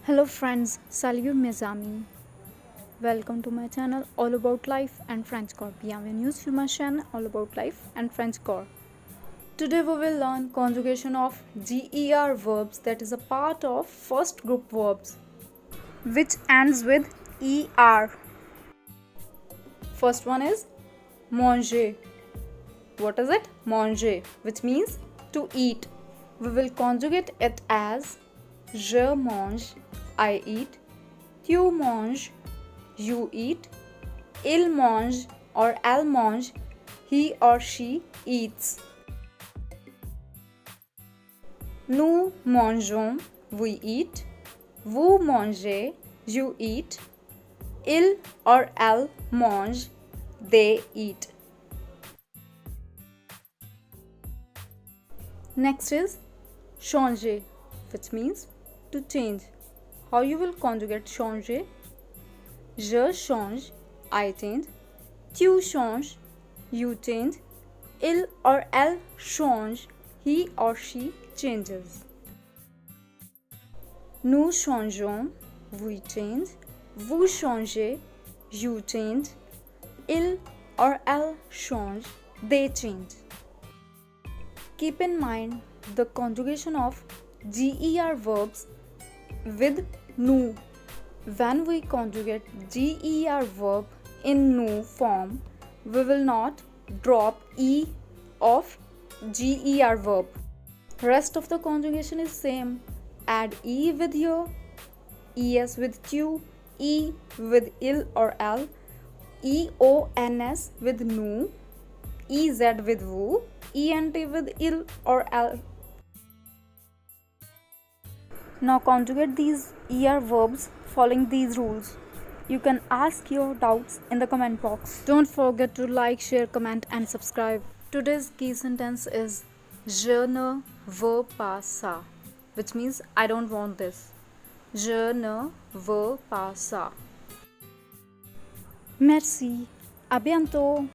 Hello friends, salut mes amis. Welcome to my channel all about life and French core. Bienvenue sur ma chaîne all about life and French core. Today we will learn conjugation of GER verbs, that is a part of first group verbs which ends with ER. First one is manger. What is it? Manger, which means to eat. We will conjugate it as je mange, I eat, tu manges, you eat, il mange or elle mange, he or she eats. Nous mangeons, we eat, vous mangez, you eat, il or elle mange, they eat. Next is changer, which means to change. How you will conjugate changer? Je change, I change, tu changes, you change, il or elle change, he or she changes. Nous changeons, we change, vous changez, you change, il or elle change, they change. Keep in mind the conjugation of GER verbs with nous. When we conjugate GER verb in nous form, we will not drop E of GER verb. Rest of the conjugation is same. Add E with your, ES with tu, E with il or elle, EONS with nous, EZ with vous, ENT with il or elle. Now conjugate these ER verbs following these rules. You can ask your doubts in the comment box. Don't forget to like, share, comment and subscribe. Today's key sentence is Je ne veux pas ça, which means I don't want this. Je ne veux pas ça. Merci. À bientôt.